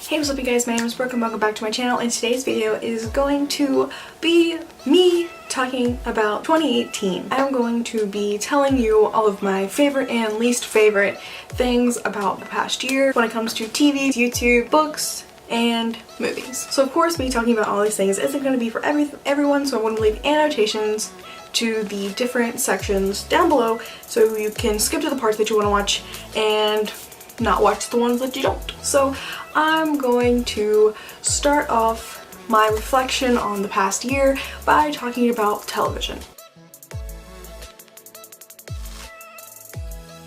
Hey, what's up you guys, my name is Brooke and welcome back to my channel, and today's video is going to be me talking about 2018. I'm going to be telling you all of my favorite and least favorite things about the past year when it comes to TV, YouTube, books, and movies. So of course me talking about all these things isn't going to be for everyone, so I'm going to leave annotations to the different sections down below so you can skip to the parts that you want to watch and not watch the ones that you don't. So I'm going to start off my reflection on the past year by talking about television.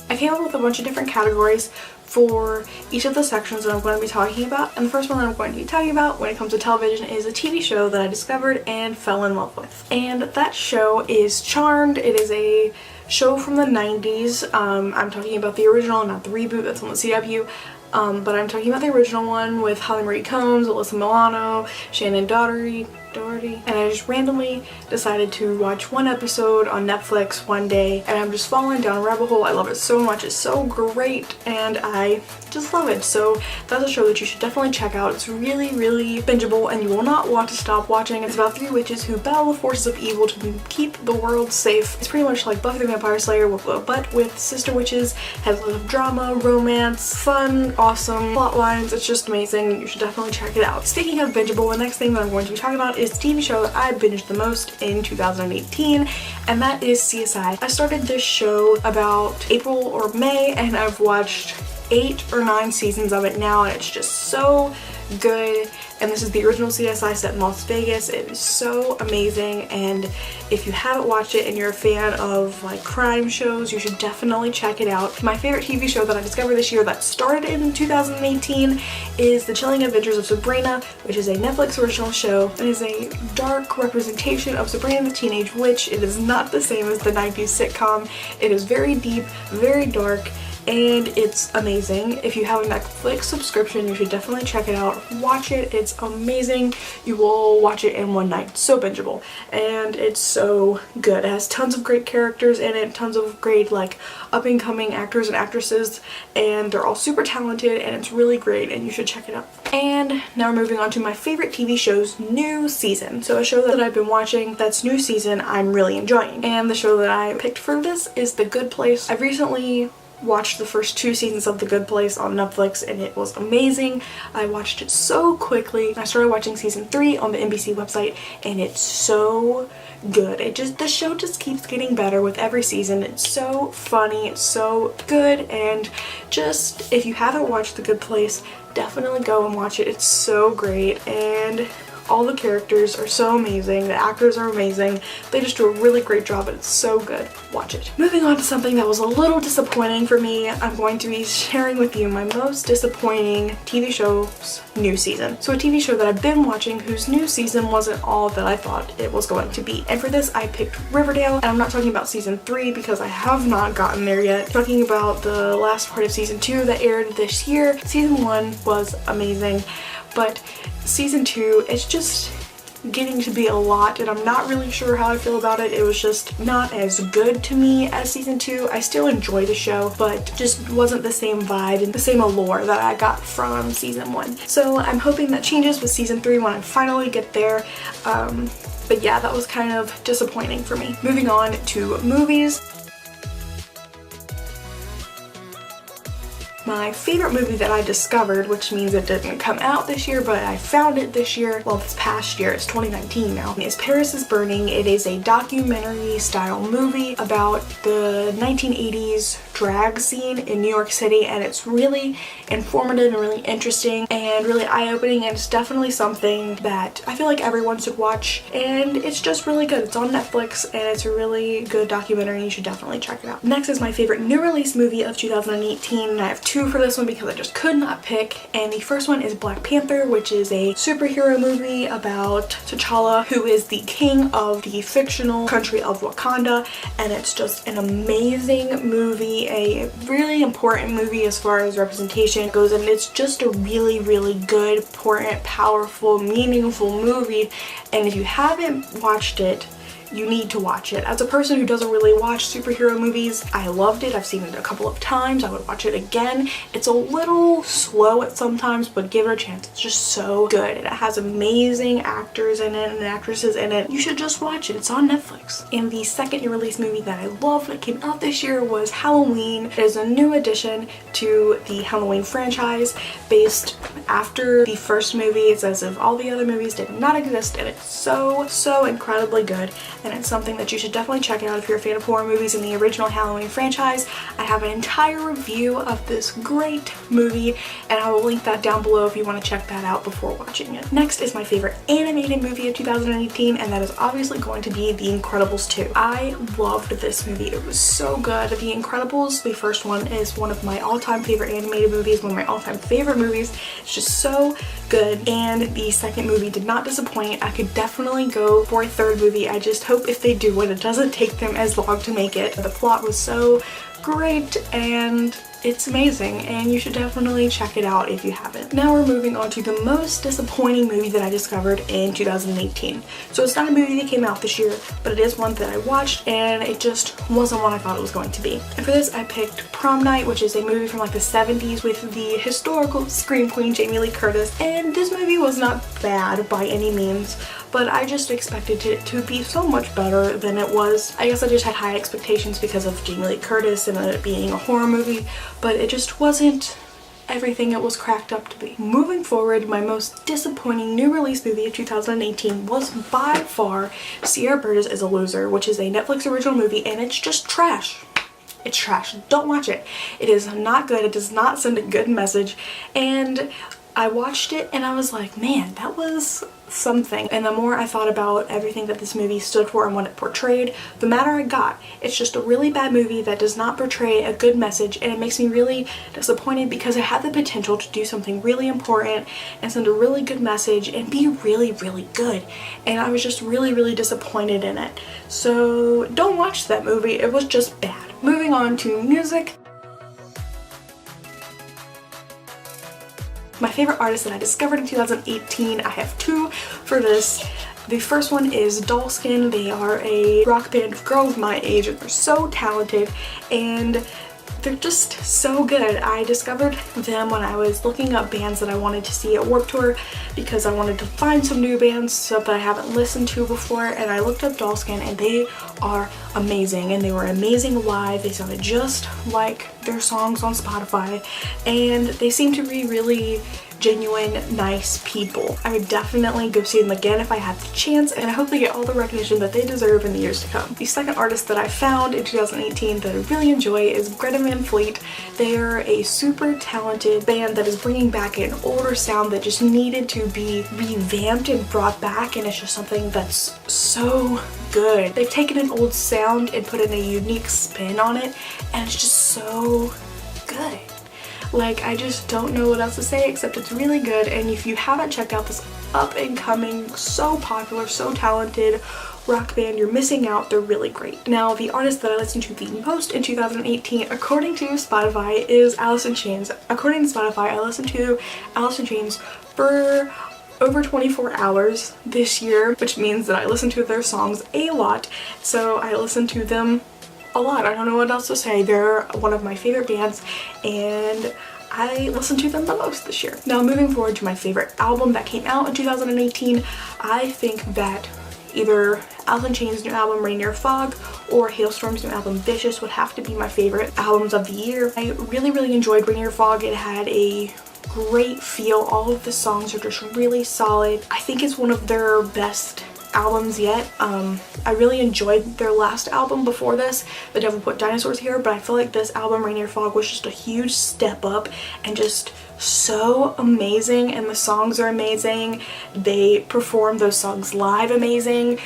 I came up with a bunch of different categories for each of the sections that I'm going to be talking about, and the first one that I'm going to be talking about when it comes to television is a TV show that I discovered and fell in love with. And that show is Charmed. It is a show from the 90s. I'm talking about the original, not the reboot that's on the CW. But I'm talking about the original one with Holly Marie Combs, Alyssa Milano, Shannon Doherty, and I just randomly decided to watch one episode on Netflix one day, and I'm just falling down a rabbit hole. I love it so much. It's so great, and I just love it. So that's a show that you should definitely check out. It's really, really bingeable, and you will not want to stop watching. It's about three witches who battle the forces of evil to keep the world safe. It's pretty much like Buffy the Vampire Slayer, but with sister witches. Has a lot of drama, romance, fun, awesome plot lines. It's just amazing. You should definitely check it out. Speaking of bingeable, the next thing that I'm going to be talking about is the TV show that I binged the most in 2018, and that is CSI. I started this show about April or May, and I've watched 8 or 9 seasons of it now, and it's just so good. And this is the original CSI set in Las Vegas. It is so amazing, and if you haven't watched it and you're a fan of like crime shows, you should definitely check it out. My favorite TV show that I discovered this year that started in 2018 is The Chilling Adventures of Sabrina, which is a Netflix original show. It is a dark representation of Sabrina the Teenage Witch. It is not the same as the 90s sitcom. It is very deep, very dark, and it's amazing. If you have a Netflix subscription, you should definitely check it out. Watch it. It's amazing. You will watch it in one night. So bingeable, and it's so good. It has tons of great characters in it, tons of great like up-and-coming actors and actresses, and they're all super talented, and it's really great, and you should check it out. And now we're moving on to my favorite TV show's new season. So a show that I've been watching that's new season I'm really enjoying, and the show that I picked for this is The Good Place. I've recently watched the first 2 seasons of The Good Place on Netflix, and it was amazing. I watched it so quickly. I started watching season 3 on the NBC website, and it's so good. The show just keeps getting better with every season. It's so funny, it's so good, and just if you haven't watched The Good Place, definitely go and watch it. It's so great, and all the characters are so amazing, the actors are amazing, they just do a really great job, and it's so good. Watch it. Moving on to something that was a little disappointing for me, I'm going to be sharing with you my most disappointing TV show's new season. So a TV show that I've been watching whose new season wasn't all that I thought it was going to be. And for this I picked Riverdale, and I'm not talking about season 3 because I have not gotten there yet. I'm talking about the last part of season 2 that aired this year. Season 1 was amazing, but season 2, it's just getting to be a lot, and I'm not really sure how I feel about it. It was just not as good to me as season 2. I still enjoy the show, but just wasn't the same vibe and the same allure that I got from season 1. So I'm hoping that changes with season 3 when I finally get there. But yeah, that was kind of disappointing for me. Moving on to movies. My favorite movie that I discovered, which means it didn't come out this year, but I found it this year, well, this past year, it's 2019 now, is Paris is Burning. It is a documentary style movie about the 1980s drag scene in New York City, and it's really informative and really interesting and really eye-opening, and it's definitely something that I feel like everyone should watch, and it's just really good. It's on Netflix, and it's a really good documentary, and you should definitely check it out. Next is my favorite new release movie of 2018, and I have 2 for this one because I just could not pick, and the first one is Black Panther, which is a superhero movie about T'Challa, who is the king of the fictional country of Wakanda, and it's just an amazing movie, a really important movie as far as representation goes, and it's just a really, really good, important, powerful, meaningful movie, and if you haven't watched it, you need to watch it. As a person who doesn't really watch superhero movies, I loved it. I've seen it a couple of times. I would watch it again. It's a little slow at sometimes, but give it a chance. It's just so good. And it has amazing actors in it and actresses in it. You should just watch it. It's on Netflix. And the second new release movie that I love that came out this year was Halloween. It is a new addition to the Halloween franchise based after the first movie. It's as if all the other movies did not exist, and it's so incredibly good, and it's something that you should definitely check out if you're a fan of horror movies in the original Halloween franchise. I have an entire review of this great movie, and I will link that down below if you want to check that out before watching it. Next is my favorite animated movie of 2018, and that is obviously going to be The Incredibles 2. I loved this movie. It was so good. The Incredibles, the first one, is one of my all-time favorite animated movies, one of my all-time favorite movies. It's just so good, and the second movie did not disappoint. I could definitely go for a third movie. I just hope if they do it, it doesn't take them as long to make it. The plot was so great, and it's amazing, and you should definitely check it out if you haven't. Now we're moving on to the most disappointing movie that I discovered in 2018. So it's not a movie that came out this year, but it is one that I watched, and it just wasn't what I thought it was going to be. And for this, I picked Prom Night, which is a movie from like the 70s with the historical scream queen Jamie Lee Curtis. And this movie was not bad by any means, but I just expected it to be so much better than it was. I guess I just had high expectations because of Jamie Lee Curtis and it being a horror movie, but it just wasn't everything it was cracked up to be. Moving forward, my most disappointing new release movie of 2018 was by far Sierra Burgess is a Loser, which is a Netflix original movie, and it's just trash. It's trash. Don't watch it. It is not good. It does not send a good message, and I watched it and I was like, man, that was something. And the more I thought about everything that this movie stood for and what it portrayed, the madder I got. It's just a really bad movie that does not portray a good message, and it makes me really disappointed because it had the potential to do something really important and send a really good message and be really good, and I was just really disappointed in it. So don't watch that movie. It was just bad. Moving on to music. My favorite artist that I discovered in 2018, I have two for this. The first one is Dollskin. They are a rock band of girls my age, and they're so talented and they're just so good. I discovered them when I was looking up bands that I wanted to see at Warped Tour because I wanted to find some new bands that I haven't listened to before, and I looked up Dollskin and they are amazing, and they were amazing live. They sounded just like their songs on Spotify, and they seem to be really genuine, nice people. I would definitely go see them again if I had the chance, and I hope they get all the recognition that they deserve in the years to come. The second artist that I found in 2018 that I really enjoy is Greta Van Fleet. They are a super talented band that is bringing back an older sound that just needed to be revamped and brought back, and it's just something that's so good. They've taken an old sound and put in a unique spin on it, and it's just so good. Like, I just don't know what else to say except it's really good, and if you haven't checked out this up and coming, so popular, so talented rock band, you're missing out. They're really great. Now, the artist that I listened to the most in 2018, according to Spotify, is Alice in Chains. According to Spotify, I listened to Alice in Chains for over 24 hours this year, which means that I listened to their songs a lot, so I listened to them a lot. I don't know what else to say. They're one of my favorite bands, and I listened to them the most this year. Now, moving forward to my favorite album that came out in 2018, I think that either Alice in Chains' new album Rainier Fog or Hailstorm's new album Vicious would have to be my favorite albums of the year. I really enjoyed Rainier Fog. It had a great feel. All of the songs are just really solid. I think it's one of their best albums yet. I really enjoyed their last album before this, The Devil Put Dinosaurs Here, but I feel like this album, Rainier Fog, was just a huge step up and just so amazing, and the songs are amazing. They perform those songs live amazing.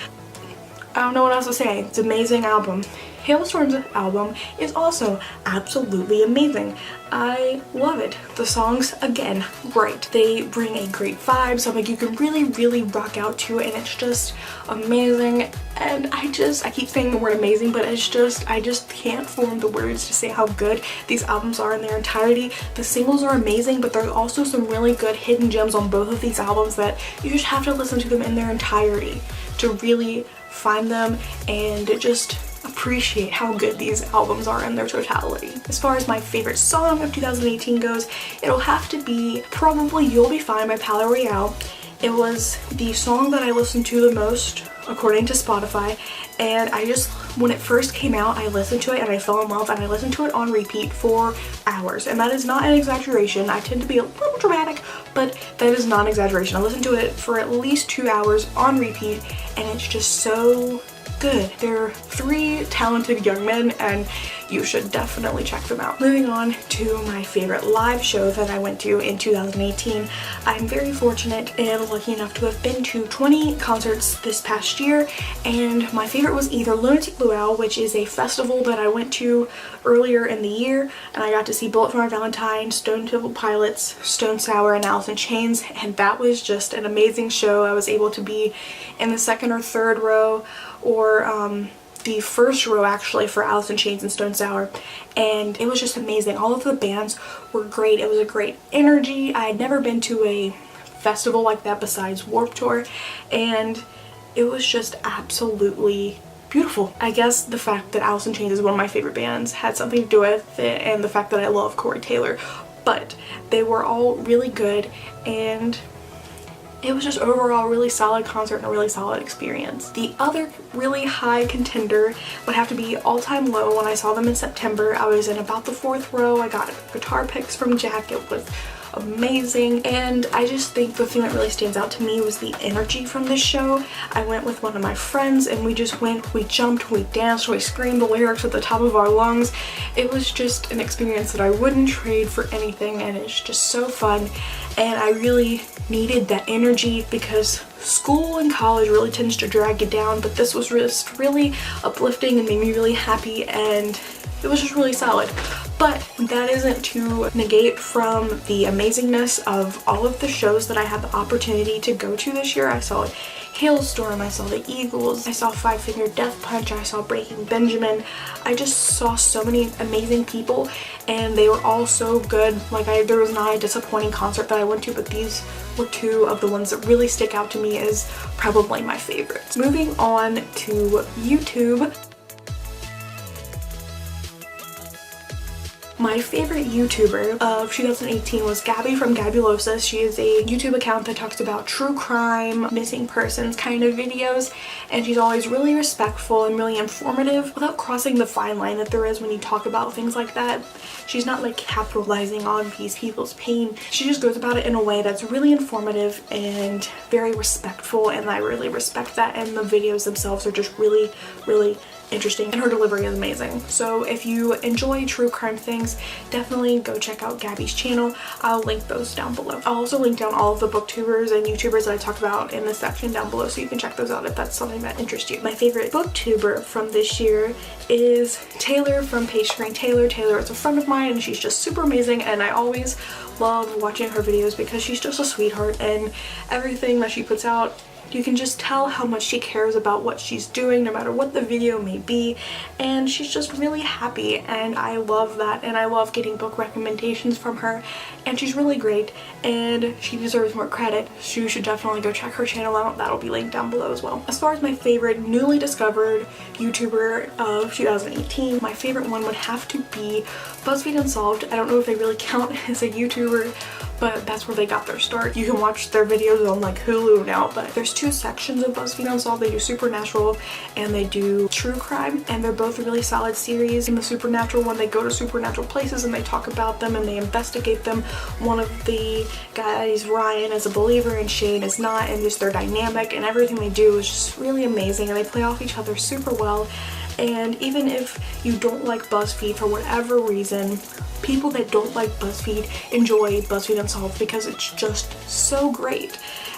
I don't know what else to say. It's an amazing album. Hailstorm's album is also absolutely amazing. I love it. The songs, again, great. They bring a great vibe, something you can really rock out to, and it's just amazing. And I keep saying the word amazing, but I just can't form the words to say how good these albums are in their entirety. The singles are amazing, but there's also some really good hidden gems on both of these albums that you just have to listen to them in their entirety to really find them and just appreciate how good these albums are in their totality. As far as my favorite song of 2018 goes, it'll have to be probably You'll Be Fine by Palais Royale. It was the song that I listened to the most according to Spotify, and when it first came out, I listened to it and I fell in love, and I listened to it on repeat for hours, and that is not an exaggeration. I tend to be a little dramatic, but that is not an exaggeration. I listened to it for at least 2 hours on repeat, and it's just so good. They're 3 talented young men, and you should definitely check them out. Moving on to my favorite live show that I went to in 2018. I'm very fortunate and lucky enough to have been to 20 concerts this past year, and my favorite was either Lunatic Luau, which is a festival that I went to earlier in the year, and I got to see Bullet for My Valentine, Stone Temple Pilots, Stone Sour, and Alice in Chains, and that was just an amazing show. I was able to be in the second or third row, or the first row actually, for Alice in Chains and Stone Sour, and it was just amazing. All of the bands were great. It was a great energy. I had never been to a festival like that besides Warped Tour, and it was just absolutely beautiful. I guess the fact that Alice in Chains is one of my favorite bands had something to do with it, and the fact that I love Corey Taylor, but they were all really good, and it was just overall a really solid concert and a really solid experience. The other really high contender would have to be All Time Low. When I saw them in September, I was in about the 4th row. I got guitar picks from Jack. It was amazing, and I just think the thing that really stands out to me was the energy from this show. I went with one of my friends, and we just went, we jumped, we danced, we screamed the lyrics at the top of our lungs. It was just an experience that I wouldn't trade for anything, and it's just so fun, and I really needed that energy because school and college really tends to drag you down, but this was just really uplifting and made me really happy, and it was just really solid. But that isn't to negate from the amazingness of all of the shows that I had the opportunity to go to this year. I saw Hailstorm, I saw the Eagles, I saw Five Finger Death Punch, I saw Breaking Benjamin. I just saw so many amazing people, and they were all so good. Like, there was not a disappointing concert that I went to, but these were 2 of the ones that really stick out to me as probably my favorites. Moving on to YouTube. My favorite YouTuber of 2018 was Gabby from Gabulosa. She is a YouTube account that talks about true crime, missing persons kind of videos, and she's always really respectful and really informative without crossing the fine line that there is when you talk about things like that. She's not like capitalizing on these people's pain. She just goes about it in a way that's really informative and very respectful, and I really respect that, and the videos themselves are just really, really interesting, and her delivery is amazing. So if you enjoy true crime things, definitely go check out Gabby's channel. I'll link those down below. I'll also link down all of the booktubers and YouTubers that I talked about in the section down below, so you can check those out if that's something that interests you. My favorite booktuber from this year is Taylor from Page Screen Taylor. Taylor is a friend of mine, and she's just super amazing, and I always love watching her videos because she's just a sweetheart, and everything that she puts out, you can just tell how much she cares about what she's doing, no matter what the video may be, and she's just really happy, and I love that, and I love getting book recommendations from her, and she's really great, and she deserves more credit, so you should definitely go check her channel out. That'll be linked down below as well. As far as my favorite newly discovered YouTuber of 2018, my favorite one would have to be BuzzFeed Unsolved. I don't know if they really count as a YouTuber, but that's where they got their start. You can watch their videos on like Hulu now, but there's 2 sections of BuzzFeed Unsolved. They do supernatural and they do true crime, and they're both a really solid series. In the supernatural one, they go to supernatural places and they talk about them and they investigate them. One of the guys, Ryan, is a believer and Shane is not, and just their dynamic and everything they do is just really amazing, and they play off each other super well. And even if you don't like BuzzFeed for whatever reason, people that don't like BuzzFeed enjoy BuzzFeed Unsolved because it's just so great,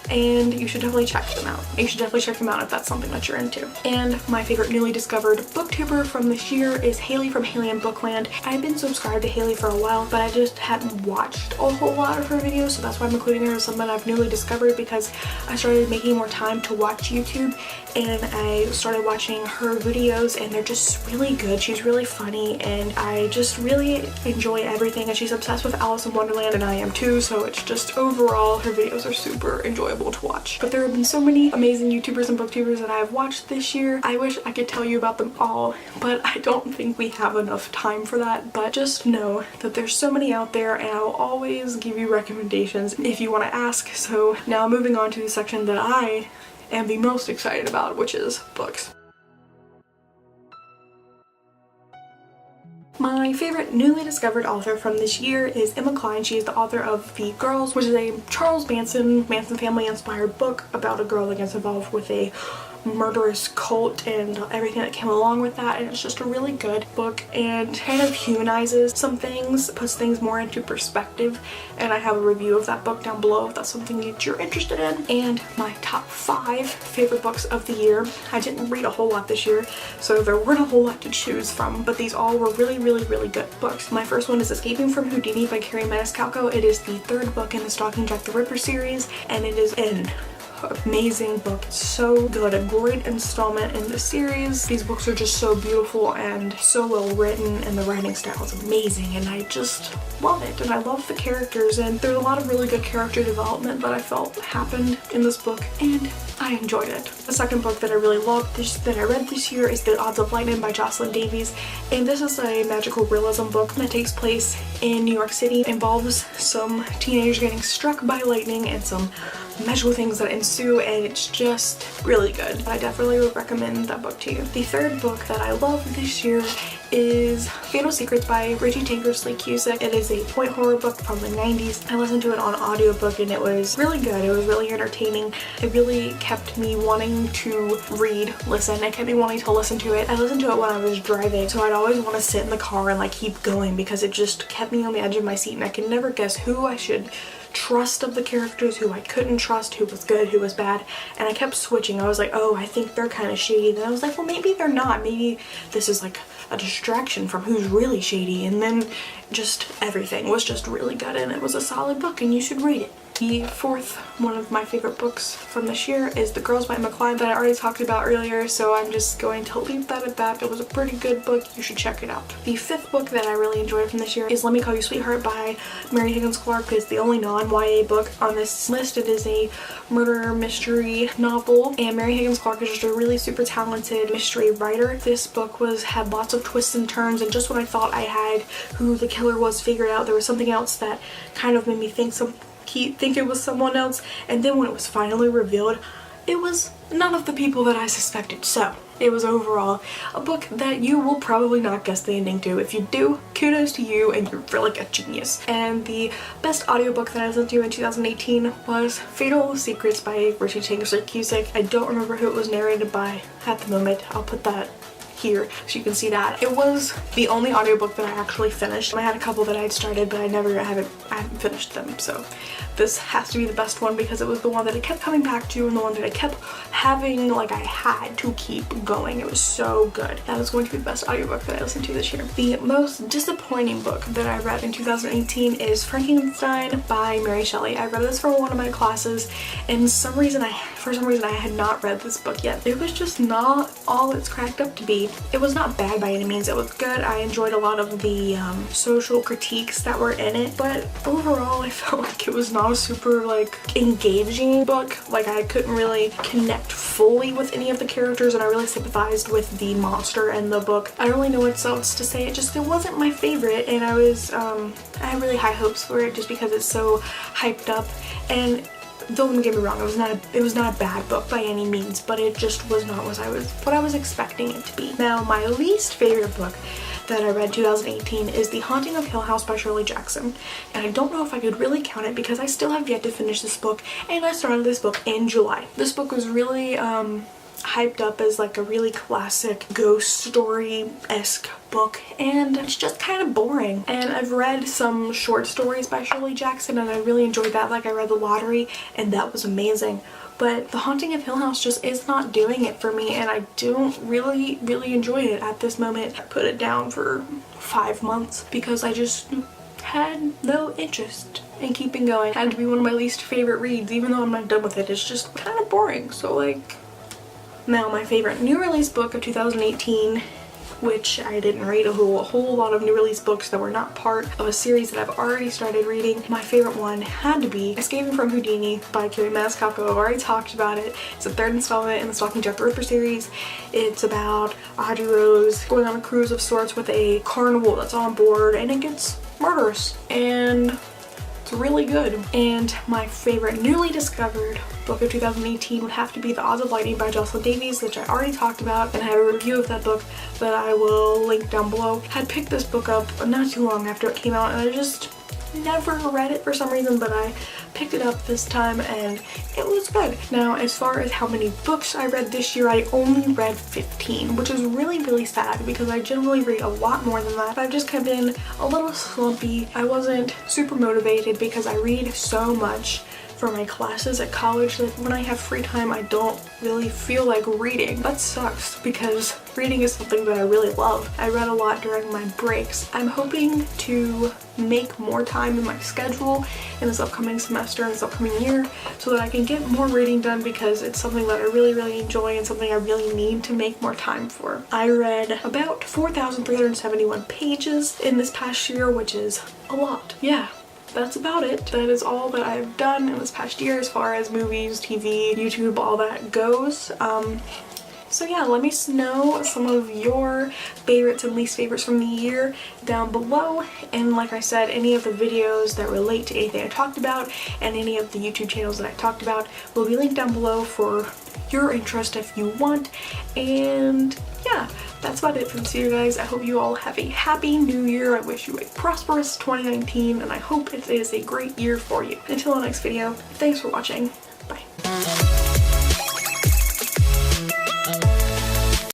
and you should definitely check them out. You should definitely check them out if that's something that you're into. And my favorite newly discovered booktuber from this year is Haley from Haley and Bookland. I've been subscribed to Haley for a while, but I just hadn't watched a whole lot of her videos, so that's why I'm including her as someone I've newly discovered, because I started making more time to watch YouTube, and I started watching her videos, and they're just really good. She's really funny, and I just really enjoy everything, and she's obsessed with Alice in Wonderland, and I am too, so it's just overall her videos are super enjoyable. enjoyable to watch. But there have been so many amazing YouTubers and booktubers that I've watched this year. I wish I could tell you about them all, but I don't think we have enough time for that. But just know that there's so many out there, and I will always give you recommendations if you want to ask. So now moving on to the section that I am the most excited about, which is books. My favorite newly discovered author from this year is Emma Cline. She is the author of The Girls, which is a Charles Manson family inspired book about a girl that gets involved with a murderous cult and everything that came along with that, and it's just a really good book and kind of humanizes some things, puts things more into perspective, and I have a review of that book down below if that's something that you're interested in. And my top 5 favorite books of the year. I didn't read a whole lot this year, so there weren't a whole lot to choose from, but these all were really good books. My first one is Escaping from Houdini by Carrie Maniscalco. It is the 3rd book in the Stalking Jack the Ripper series, and it is an amazing book. It's so good. A great installment in the series. These books are just so beautiful and so well written, and the writing style is amazing, and I just love it. And I love the characters, and there's a lot of really good character development that I felt happened in this book, and I enjoyed it. The second book that I really loved that I read this year is The Odds of Lightning by Jocelyn Davies, and this is a magical realism book that takes place in New York City. It involves some teenagers getting struck by lightning and some magical things that ensue, and it's just really good. I definitely would recommend that book to you. The third book that I love this year is Fatal Secrets by Richie Tankersley Cusick. It is a point horror book from the 90s. I listened to it on audiobook and it was really good. It was really entertaining. It really kept me wanting to listen. It kept me wanting to listen to it. I listened to it when I was driving, so I'd always want to sit in the car and like keep going because it just kept me on the edge of my seat, and I could never guess who I should trust of the characters, who I couldn't trust, who was good, who was bad, and I kept switching. I was like, oh, I think they're kind of shady, then I was like, well, maybe they're not, maybe this is like a distraction from who's really shady, and then just everything was just really good, and it was a solid book, and you should read it. The fourth one of my favorite books from this year is The Girls by MacLeod that I already talked about earlier, so I'm just going to leave that at that. It was a pretty good book. You should check it out. The fifth book that I really enjoyed from this year is Let Me Call You Sweetheart by Mary Higgins Clark. It's the only non-YA book on this list. It is a murder mystery novel, and Mary Higgins Clark is just a really super talented mystery writer. This book had lots of twists and turns, and just when I thought I had who the killer was figured out, there was something else that kind of made me think it was someone else, and then when it was finally revealed, it was none of the people that I suspected. So it was overall a book that you will probably not guess the ending to. If you do, kudos to you, and you're really a genius. And the best audiobook that I listened to in 2018 was Fatal Secrets by Richie Tankersley Cusick. I don't remember who it was narrated by at the moment. I'll put that here so you can see that. It was the only audiobook that I actually finished. I had a couple that I'd started, but I haven't finished them, so this has to be the best one because it was the one that I kept coming back to and the one that I kept having, like, I had to keep going. It was so good. That is going to be the best audiobook that I listened to this year. The most disappointing book that I read in 2018 is Frankenstein by Mary Shelley. I read this for one of my classes, and for some reason I had not read this book yet. It was just not all it's cracked up to be. It was not bad by any means. It was good. I enjoyed a lot of the social critiques that were in it, but overall I felt like it was not a super like engaging book. Like, I couldn't really connect fully with any of the characters, and I really sympathized with the monster in the book. I don't really know what else to say. It wasn't my favorite, and I had really high hopes for it just because it's so hyped up. And don't get me wrong, it was not a bad book by any means, but it just was not what I was expecting it to be. Now, my least favorite book that I read 2018 is The Haunting of Hill House by Shirley Jackson, and I don't know if I could really count it because I still have yet to finish this book, and I started this book in July. This book was really hyped up as like a really classic ghost story-esque book, and it's just kind of boring. And I've read some short stories by Shirley Jackson and I really enjoyed that. Like, I read The Lottery and that was amazing, but The Haunting of Hill House just is not doing it for me, and I don't really enjoy it at this moment. I put it down for 5 months because I just had no interest in keeping going. It had to be one of my least favorite reads, even though I'm not done with it. It's just kind of boring. So, like, now my favorite new release book of 2018 which I didn't read. A whole lot of new release books that were not part of a series that I've already started reading. My favorite one had to be Escaping from Houdini by Carrie Maniscalco. I've already talked about it. It's the third installment in the Stalking Jack the Ripper series. It's about Audrey Rose going on a cruise of sorts with a carnival that's on board, and it gets murderous, and it's really good. And my favorite newly discovered book of 2018 would have to be The Odds of Lightning by Jocelyn Davies, which I already talked about, and I have a review of that book that I will link down below. I had picked this book up not too long after it came out, and I just never read it for some reason, but I picked it up this time and it was good. Now, as far as how many books I read this year, I only read 15, which is really sad because I generally read a lot more than that. I've just kind of been a little slumpy. I wasn't super motivated because I read so much for my classes at college that when I have free time I don't really feel like reading. That sucks because reading is something that I really love. I read a lot during my breaks. I'm hoping to make more time in my schedule in this upcoming semester and this upcoming year so that I can get more reading done because it's something that I really enjoy and something I really need to make more time for. I read about 4,371 pages in this past year, which is a lot. Yeah. That's about it. That is all that I've done in this past year as far as movies, TV, YouTube, all that goes. So yeah, let me know some of your favorites and least favorites from the year down below. And like I said, any of the videos that relate to anything I talked about and any of the YouTube channels that I talked about will be linked down below for your interest if you want. And yeah, that's about it for this year, guys. I hope you all have a happy new year. I wish you a prosperous 2019, and I hope it is a great year for you. Until the next video, thanks for watching. Bye.